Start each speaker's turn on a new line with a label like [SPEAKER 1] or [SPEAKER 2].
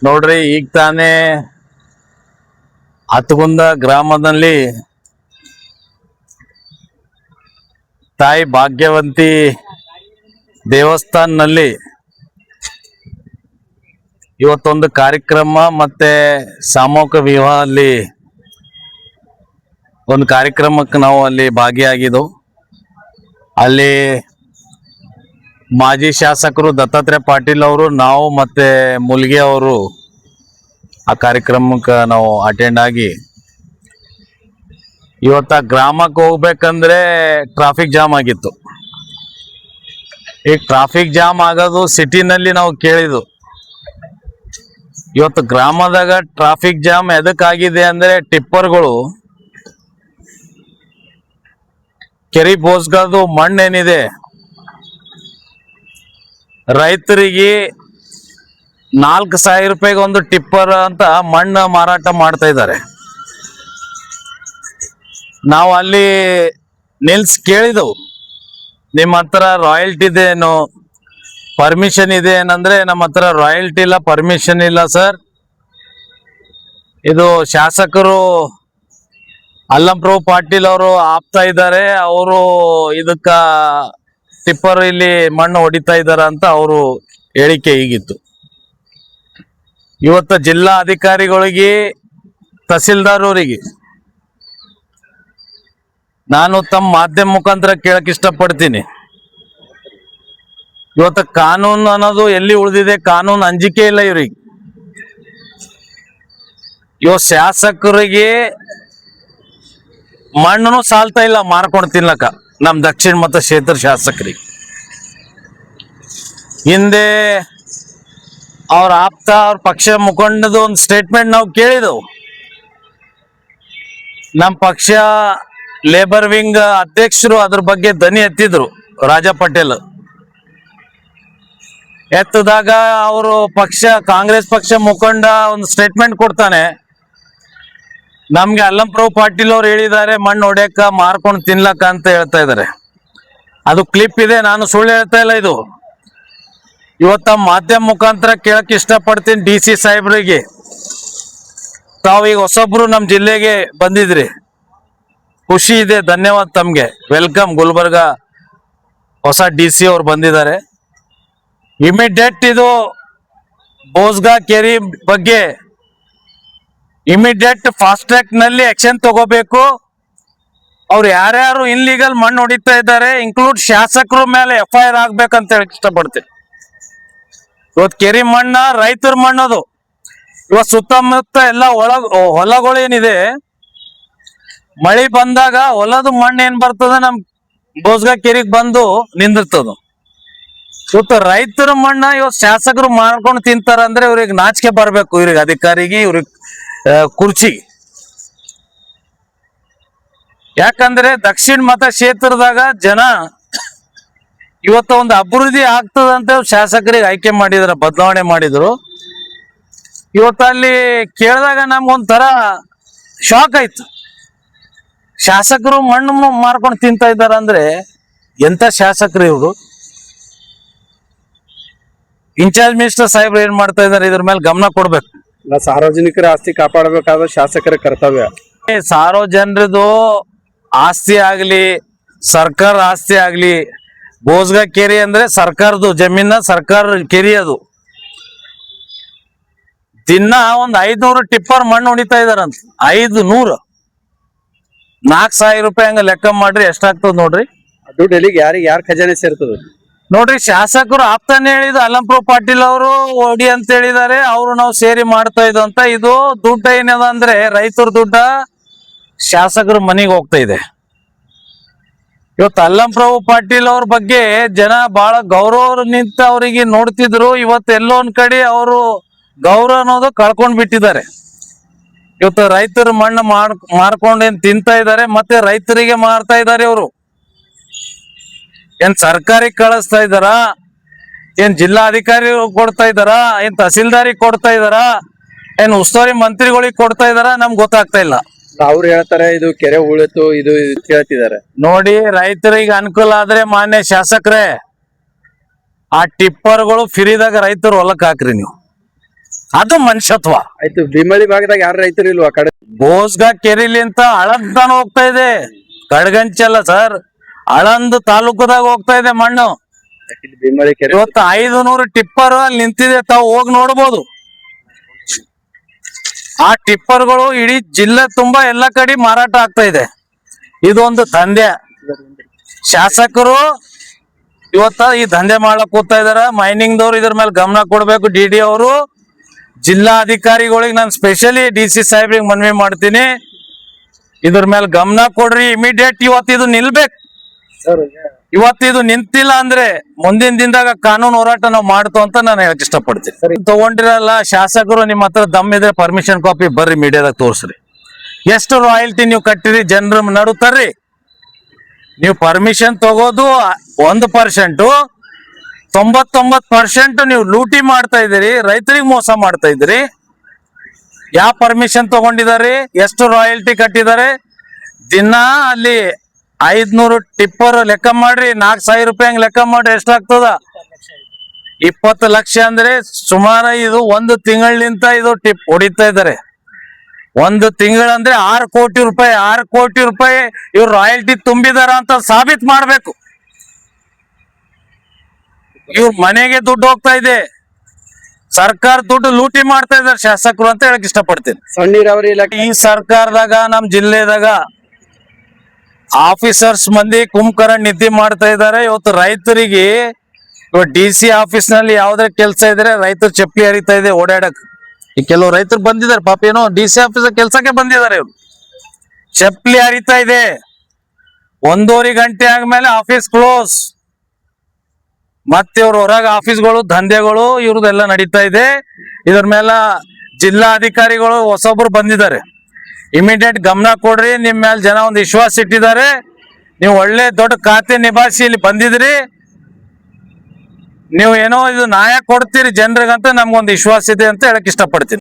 [SPEAKER 1] ನೋಡ್ರಿ, ಈಗ ತಾನೇ ಹತ್ತಗುಂದ ಗ್ರಾಮದಲ್ಲಿ ತಾಯಿ ಭಾಗ್ಯವಂತಿ ದೇವಸ್ಥಾನದಲ್ಲಿ ಇವತ್ತೊಂದು ಕಾರ್ಯಕ್ರಮ ಮತ್ತೆ ಸಾಮೂಹಿಕ ವಿವಾಹ ಅಲ್ಲಿ ಒಂದು ಕಾರ್ಯಕ್ರಮಕ್ಕೆ ನಾವು ಅಲ್ಲಿ ಭಾಗಿಯಾಗಿದ್ದೆವು. ಅಲ್ಲಿ ಮಾಜಿ ಶಾಸಕರು ದತ್ತಾತ್ರೇಯ ಪಾಟೀಲ್ ಅವರು, ನಾವು ಮತ್ತೆ ಮುಲ್ಗೆ ಅವರು ಆ ಕಾರ್ಯಕ್ರಮಕ್ಕೆ ನಾವು ಅಟೆಂಡ್ ಆಗಿ ಇವತ್ತ ಗ್ರಾಮಕ್ಕೆ ಹೋಗ್ಬೇಕಂದ್ರೆ ಟ್ರಾಫಿಕ್ ಜಾಮ್ ಆಗಿತ್ತು. ಈ ಟ್ರಾಫಿಕ್ ಜಾಮ್ ಆಗೋದು ಸಿಟಿನಲ್ಲಿ ನಾವು ಕೇಳಿದ್ವು. ಇವತ್ತು ಗ್ರಾಮದಾಗ ಟ್ರಾಫಿಕ್ ಜಾಮ್ ಎದಕ್ಕಾಗಿದೆ ಅಂದ್ರೆ ಟಿಪ್ಪರ್ಗಳು ಕೆರಿ ಬೋಸ್ಗದು ಮಣ್ಣೇನಿದೆ ರೈತರಿಗೆ 4,000 ರೂಪಾಯಿಗೆ ಒಂದು ಟಿಪ್ಪರ್ ಅಂತ ಮಣ್ಣು ಮಾರಾಟ ಮಾಡ್ತಾ ಇದ್ದಾರೆ. ನಾವು ಅಲ್ಲಿ ನಿಲ್ಸಿ ಕೇಳಿದೆವು, ನಿಮ್ಮ ಹತ್ರ ರಾಯಲ್ಟಿ ಇದೇನು, ಪರ್ಮಿಷನ್ ಇದೆ ಏನಂದ್ರೆ ನಮ್ಮ ಹತ್ರ ರಾಯಲ್ಟಿ ಇಲ್ಲ, ಪರ್ಮಿಷನ್ ಇಲ್ಲ ಸರ್. ಇದು ಶಾಸಕರು ಅಲ್ಲಂಪ್ರಭು ಪಾಟೀಲ್ ಅವರು ಆಪ್ತಾ ಇದ್ದಾರೆ, ಅವರು ಇದಕ್ಕ ಟಿಪ್ಪರ್ ಇಲ್ಲಿ ಮಣ್ಣು ಹೊಡಿತಾ ಇದ್ದಾರೆ ಅಂತ ಅವರು ಹೇಳಿಕೆ ಹೀಗಿತ್ತು. ಇವತ್ತು ಜಿಲ್ಲಾ ಅಧಿಕಾರಿಗಳಿಗೆ, ತಹಸೀಲ್ದಾರ್ ಅವರಿಗೆ ನಾನು ತಮ್ಮ ಮಾಧ್ಯಮ ಮುಖಾಂತರ ಕೇಳಕ್ ಇಷ್ಟಪಡ್ತೀನಿ. ಇವತ್ತು ಕಾನೂನು ಅನ್ನೋದು ಎಲ್ಲಿ ಉಳಿದಿದೆ? ಕಾನೂನು ಅಂಜಿಕೆ ಇಲ್ಲ ಇವ್ರಿಗೆ. ಇವತ್ತು ಶಾಸಕರಿಗೆ ಮಣ್ಣು ಸಾಲ್ತಾ ಇಲ್ಲ ಮಾರ್ಕೊಂಡು ತಿನ್ಲಕ್ಕ, ನಮ್ ದಕ್ಷಿಣ ಮತ ಕ್ಷೇತ್ರ ಶಾಸಕರಿಗೆ. ಹಿಂದೆ ಅವ್ರ ಆಪ್ತ, ಅವ್ರ ಪಕ್ಷ ಮುಖಂಡದ ಒಂದು ಸ್ಟೇಟ್ಮೆಂಟ್ ನಾವು ಕೇಳಿದೆವು. ನಮ್ಮ ಪಕ್ಷ ಲೇಬರ್ ವಿಂಗ್ ಅಧ್ಯಕ್ಷರು ಅದ್ರ ಬಗ್ಗೆ ಧ್ವನಿ ಎತ್ತಿದ್ರು, ರಾಜಾ ಪಟೇಲ್ ಎತ್ತದಾಗ ಅವರು ಪಕ್ಷ, ಕಾಂಗ್ರೆಸ್ ಪಕ್ಷ ಮುಖಂಡ ಒಂದು ಸ್ಟೇಟ್ಮೆಂಟ್ ಕೊಡ್ತಾನೆ, ನಮ್ಗೆ ಅಲ್ಲಂಪ್ರಭು ಪಾಟೀಲ್ ಅವ್ರು ಹೇಳಿದ್ದಾರೆ ಮಣ್ಣು ಹೊಡ್ಯಕ್ಕ ಮಾರ್ಕೊಂಡು ತಿನ್ಲಕ್ಕ ಅಂತ ಹೇಳ್ತಾ ಇದ್ದಾರೆ. ಅದು ಕ್ಲಿಪ್ ಇದೆ, ನಾನು ಸುಳ್ಳು ಹೇಳ್ತಾ ಇಲ್ಲ. ಇದು ಇವತ್ತ ಮಾಧ್ಯಮ ಮುಖಾಂತರ ಕೇಳಕ್ ಇಷ್ಟಪಡ್ತೀನಿ DC ಸಾಹೇಬ್ರಿಗೆ. ತಾವು ಈಗ ಹೊಸೊಬ್ರು ನಮ್ಮ ಜಿಲ್ಲೆಗೆ ಬಂದಿದ್ರಿ, ಖುಷಿ ಇದೆ, ಧನ್ಯವಾದ ತಮ್ಗೆ, ವೆಲ್ಕಮ್. ಗುಲ್ಬರ್ಗ ಹೊಸ DC ಅವ್ರು ಬಂದಿದ್ದಾರೆ. ಇಮಿಡಿಯೇಟ್ ಇದು ಬೋಸ್ಗಾ ಕೆರಿ ಬಗ್ಗೆ ಇಮಿಡಿಯೇಟ್ ಫಾಸ್ಟ್ ಟ್ರ್ಯಾಕ್ ನಲ್ಲಿ ಆಕ್ಷನ್ ತಗೋಬೇಕು. ಅವ್ರು ಯಾರ್ಯಾರು ಇನ್ಲೀಗಲ್ ಮಣ್ಣು ಹೊಡಿತಾ ಇದ್ದಾರೆ, ಇನ್ಕ್ಲೂಡ್ ಶಾಸಕರ ಮೇಲೆ FIR ಆಗ್ಬೇಕಂತ ಹೇಳಕ್ ಇಷ್ಟಪಡ್ತೀನಿ. ಇವತ್ತು ಕೆರಿ ಮಣ್ಣ ರೈತರ ಮಣ್ಣದು. ಇವತ್ತು ಸುತ್ತಮುತ್ತ ಎಲ್ಲ ಹೊಲಗಳೇನಿದೆ, ಮಳಿ ಬಂದಾಗ ಹೊಲದ ಮಣ್ಣು ಏನ್ ಬರ್ತದ ನಮ್ ಬೋಸ್ಗಾ ಕೆರಿಗೆ ಬಂದು ನಿಂದಿರ್ತದ. ಇವತ್ತು ರೈತರ ಮಣ್ಣ ಇವತ್ತು ಶಾಸಕರು ಮಾಡ್ಕೊಂಡು ತಿಂತಾರ ಅಂದ್ರೆ ಇವ್ರಿಗೆ ನಾಚಿಕೆ ಬರ್ಬೇಕು, ಇವ್ರಿಗೆ ಅಧಿಕಾರಿಗೆ, ಇವ್ರಿಗೆ ಕುರ್ಚಿ. ಯಾಕಂದ್ರೆ ದಕ್ಷಿಣ ಮತ ಕ್ಷೇತ್ರದಾಗ ಜನ ಇವತ್ತು ಒಂದು ಅಭಿವೃದ್ಧಿ ಆಗ್ತದಂತ ಶಾಸಕರಿಗೆ ಆಯ್ಕೆ ಮಾಡಿದ್ರ, ಬದಲಾವಣೆ ಮಾಡಿದ್ರು. ಇವತ್ತು ಅಲ್ಲಿ ಕೇಳಿದಾಗ ನಮ್ಗೊಂಥರ ಶಾಕ್ ಆಯ್ತು. ಶಾಸಕರು ಮಣ್ಣು ಮಾರ್ಕೊಂಡು ತಿಂತಾ ಇದ್ದಾರ ಅಂದ್ರೆ ಎಂತ ಶಾಸಕರು ಇವರು? ಇನ್ಚಾರ್ಜ್ ಮಿನಿಸ್ಟರ್ ಸಾಹೇಬ್ರು ಏನ್ ಮಾಡ್ತಾ ಇದಾರೆ, ಇದ್ರ ಮೇಲೆ ಗಮನ ಕೊಡ್ಬೇಕು.
[SPEAKER 2] ಸಾರ್ವಜನಿಕರ ಆಸ್ತಿ ಕಾಪಾಡಬೇಕಾದ ಶಾಸಕರ ಕರ್ತವ್ಯ.
[SPEAKER 1] ಸಾರ್ವಜನರದು ಆಸ್ತಿ ಆಗ್ಲಿ, ಸರ್ಕಾರ ಆಸ್ತಿ ಆಗ್ಲಿ, ಬೋಸ್ಗಾ ಕೆರೆ ಅಂದ್ರೆ ಸರ್ಕಾರದ್ದು ಜಮೀನ, ಸರ್ಕಾರ ಕೆರೆ ಅದು. ದಿನ ಒಂದ್ 500 ಟಿಪ್ಪರ್ ಮಣ್ಣು ಹೊಡಿತಾ ಇದಾರಂತ. 500, 4,000 ರೂಪಾಯಿ ಹಂಗ ಲೆಕ್ಕ ಮಾಡ್ರಿ, ಎಷ್ಟಾಗ್ತದ ನೋಡ್ರಿ.
[SPEAKER 2] ದುಡ್ಡು ಎಲ್ಲಿಗೆ, ಯಾರ ಖಜಾನೆ ಸೇರ್ತದ
[SPEAKER 1] ನೋಡ್ರಿ. ಶಾಸಕರು ಆಪ್ತಾನೆ ಹೇಳಿದ, ಅಲ್ಲಂಪ್ರಭು ಪಾಟೀಲ್ ಅವರು ಹೊಡಿ ಅಂತ ಹೇಳಿದ್ದಾರೆ, ಅವರು ನಾವು ಸೇರಿ ಮಾಡ್ತಾ ಇದ್ವು ಅಂತ. ಇದು ದುಡ್ಡ ಏನದ ಅಂದ್ರೆ ರೈತರ ದುಡ್ಡ ಶಾಸಕರ ಮನೆಗೆ ಹೋಗ್ತಾ ಇದೆ. ಇವತ್ತು ಅಲ್ಲಂಪ್ರಭು ಪಾಟೀಲ್ ಅವ್ರ ಬಗ್ಗೆ ಜನ ಬಹಳ ಗೌರವ ನಿಂತ ಅವರಿಗೆ ನೋಡ್ತಿದ್ರು. ಇವತ್ತು ಎಲ್ಲೋ ಒಂದ್ ಕಡೆ ಅವರು ಗೌರವ ಅನ್ನೋದು ಕಳ್ಕೊಂಡ್ ಬಿಟ್ಟಿದ್ದಾರೆ. ಇವತ್ತು ರೈತರು ಮಣ್ಣು ಮಾರ್ಕೊಂಡೇನ್ ತಿಂತಾ ಇದ್ದಾರೆ, ಮತ್ತೆ ರೈತರಿಗೆ ಮಾರ್ತಾ ಇದ್ದಾರೆ. ಅವರು ಏನ್ ಸರ್ಕಾರಿಗೆ ಕಳಿಸ್ತಾ ಇದ್ದಾರ, ಏನ್ ಜಿಲ್ಲಾಧಿಕಾರಿ ಕೊಡ್ತಾ ಇದ್ದಾರ, ಏನ್ ತಹಸೀಲ್ದಾರಿಗೆ ಕೊಡ್ತಾ ಇದ್ದಾರ, ಏನ್ ಉಸ್ತುವಾರಿ ಮಂತ್ರಿಗಳಿಗೆ ಕೊಡ್ತಾ ಇದ್ದಾರ, ನಮ್ಗೆ ಗೊತ್ತಾಗ್ತಾ ಇಲ್ಲ.
[SPEAKER 2] ಅವ್ರು ಹೇಳ್ತಾರೆ ಇದು ಕೆರೆ ಉಳಿತು, ಇದು ಹೇಳ್ತಿದ್ದಾರೆ.
[SPEAKER 1] ನೋಡಿ, ರೈತರಿಗೆ ಅನುಕೂಲ ಆದ್ರೆ ಮಾನ್ಯ ಶಾಸಕರೇ ಆ ಟಿಪ್ಪರ್ಗಳು ಫ್ರೀದಾಗ ರೈತರು ಹೊಲಕ್ ಹಾಕ್ರಿ. ನೀವು ಅದು ಮನುಷ್ಯತ್ವ.
[SPEAKER 2] ಆಯ್ತು, ಭೀಮಳಿ ಭಾಗದಾಗ ಯಾರು ರೈತರು ಇಲ್ವಾ ಆ ಕಡೆ?
[SPEAKER 1] ಬೋಸ್ಗ ಕೆರಿಲಿ ಅಂತ ಆಳಂತಾನ ಹೋಗ್ತಾ ಇದೆ, ಕಡ್ಗಂಚಲ್ಲ ಸರ್, ಆಳಂದ್ ತಾಲೂಕದಾಗ ಹೋಗ್ತಾ ಇದೆ ಮಣ್ಣು.
[SPEAKER 2] ಇಲ್ಲಿ ಭೀಮಳಿ ಕೆರೆ
[SPEAKER 1] ಇವತ್ತು 500 ಟಿಪ್ಪರ್ ಅಲ್ಲಿ ನಿಂತಿದೆ, ತಾವು ಹೋಗಿ ನೋಡ್ಬೋದು. ಆ ಟಿಪ್ಪರ್ಗಳು ಇಡೀ ಜಿಲ್ಲೆ ತುಂಬಾ ಎಲ್ಲ ಕಡೆ ಮಾರಾಟ ಆಗ್ತಾ ಇದೆ. ಇದೊಂದು ದಂಧೆ. ಶಾಸಕರು ಇವತ್ತ ಈ ದಂಧೆ ಮಾಡಕ್ ಕೂತಾ ಇದಾರ. ಮೈನಿಂಗ್ ದವ್ರು ಇದ್ರ ಮೇಲೆ ಗಮನ ಕೊಡ್ಬೇಕು. ಡಿ ಅವರು, ಜಿಲ್ಲಾ ಅಧಿಕಾರಿಗಳಿಗೆ ನಾನು ಸ್ಪೆಷಲಿ DC ಸಾಹೇಬ್ರಿಗೆ ಮನವಿ ಮಾಡ್ತೀನಿ, ಇದ್ರ ಮೇಲೆ ಗಮನ ಕೊಡ್ರಿ. ಇಮಿಡಿಯೇಟ್ ಇವತ್ತು ಇದು ನಿಲ್ಬೇಕು. ಇವತ್ತು ಇದು ನಿಂತಿಲ್ಲ ಅಂದ್ರೆ ಮುಂದಿನ ದಿನದಾಗ ಕಾನೂನು ಹೋರಾಟ ನಾವು ಮಾಡ್ತೋ ಅಂತ ನಾನು ಹೇಳಕ್ ಇಷ್ಟಪಡ್ತೀನಿ. ತಗೊಂಡಿರಲ್ಲ ಶಾಸಕರು, ನಿಮ್ಮ ಹತ್ರ ದಮ್ ಇದ್ರೆ ಪರ್ಮಿಷನ್ ಕಾಪಿ ಬರ್ರಿ, ಮೀಡಿಯಾದಾಗ ತೋರ್ಸ್ರಿ. ಎಷ್ಟು ರಾಯಲ್ಟಿ ನೀವು ಕಟ್ಟಿರಿ ಜನರ ನಡುತ್ತಾರ್ರಿ. ನೀವು ಪರ್ಮಿಷನ್ ತಗೋದು 1%, 99% ನೀವು ಲೂಟಿ ಮಾಡ್ತಾ ಇದ್ದೀರಿ, ರೈತರಿಗೆ ಮೋಸ ಮಾಡ್ತಾ ಇದ್ದೀರಿ. ಯಾವ ಪರ್ಮಿಷನ್ ತಗೊಂಡಿದ್ದಾರೆ, ಎಷ್ಟು ರಾಯಲ್ಟಿ ಕಟ್ಟಿದ್ದಾರೆ, ದಿನ ಅಲ್ಲಿ 500 ಟಿಪ್ಪರ್ ಲೆಕ್ಕ ಮಾಡ್ರಿ, 4,000 ರೂಪಾಯಿ ಲೆಕ್ಕ ಮಾಡ್ರಿ, ಎಷ್ಟಾಗ್ತದ? 20 ಲಕ್ಷ ಅಂದ್ರೆ ಸುಮಾರು ಇದು 1 ತಿಂಗಳಿಂದ ಇದು ಟಿಪ್ ಹೊಡಿತಾ ಇದ್ದಾರೆ. 1 ತಿಂಗಳಂದ್ರೆ 6 ಕೋಟಿ ರೂಪಾಯಿ. 6 ಕೋಟಿ ರೂಪಾಯಿ ಇವ್ರು ರಾಯಲ್ಟಿ ತುಂಬಿದಾರ ಅಂತ ಸಾಬೀತ್ ಮಾಡ್ಬೇಕು. ಇವ್ರ ಮನೆಗೆ ದುಡ್ಡು ಹೋಗ್ತಾ ಇದೆ, ಸರ್ಕಾರ ದುಡ್ಡು ಲೂಟಿ ಮಾಡ್ತಾ ಇದಾರೆ ಶಾಸಕರು ಅಂತ ಹೇಳಕ್ ಇಷ್ಟಪಡ್ತೀನಿ.
[SPEAKER 2] ಸಣ್ಣ ನೀರಾವರಿ ಇಲಾಖೆ
[SPEAKER 1] ಈ ಸರ್ಕಾರದಾಗ ನಮ್ ಜಿಲ್ಲೆದಾಗ ಆಫೀಸರ್ಸ್ ಮಂದಿ ಕುಂಭಕರ್ಣ ನಿದ್ದೆ ಮಾಡ್ತಾ ಇದ್ದಾರೆ. ಇವತ್ತು ರೈತರಿಗೆ DC ಆಫೀಸ್ ನಲ್ಲಿ ಯಾವ್ದೇ ಕೆಲಸ ಇದ್ರೆ ರೈತರು ಚಪ್ಪಲಿ ಹರಿತಾ ಇದೆ ಓಡಾಡಕ್. ಈ ಕೆಲವು ರೈತರು ಬಂದಿದ್ದಾರೆ ಪಾಪ, ಏನೋ DC ಆಫೀಸ್ ಕೆಲ್ಸಕ್ಕೆ ಬಂದಿದ್ದಾರೆ, ಇವ್ರು ಚಪ್ಪಲಿ ಹರಿತಾ ಇದೆ. 1:30 ಗಂಟೆ ಆದ್ಮೇಲೆ ಆಫೀಸ್ ಕ್ಲೋಸ್. ಮತ್ತೆ ಇವ್ರ ಹೊರಗ ಆಫೀಸ್ಗಳು ದಂಧೆಗಳು ಇವ್ರದೆಲ್ಲ ನಡೀತಾ ಇದೆ. ಇದ್ರ ಮೇಲೆ ಜಿಲ್ಲಾ ಅಧಿಕಾರಿಗಳು ಹೊಸೊಬ್ರು ಬಂದಿದ್ದಾರೆ, ಇಮಿಡಿಯೇಟ್ ಗಮನ ಕೊಡ್ರಿ. ನಿಮ್ ಮೇಲೆ ಜನ ಒಂದು ವಿಶ್ವಾಸ ಇಟ್ಟಿದ್ದಾರೆ, ನೀವು ಒಳ್ಳೆ ದೊಡ್ಡ ಖಾತೆ ನಿಭಾಯಿಸಿ ಇಲ್ಲಿ ಬಂದಿದ್ರಿ, ನೀವು ಏನೋ ಇದು ನ್ಯಾಯ ಕೊಡ್ತೀರಿ ಜನರಿಗಂತ ನಮ್ಗೊಂದು ವಿಶ್ವಾಸ ಇದೆ ಅಂತ ಹೇಳಕ್ ಇಷ್ಟಪಡ್ತೀನಿ.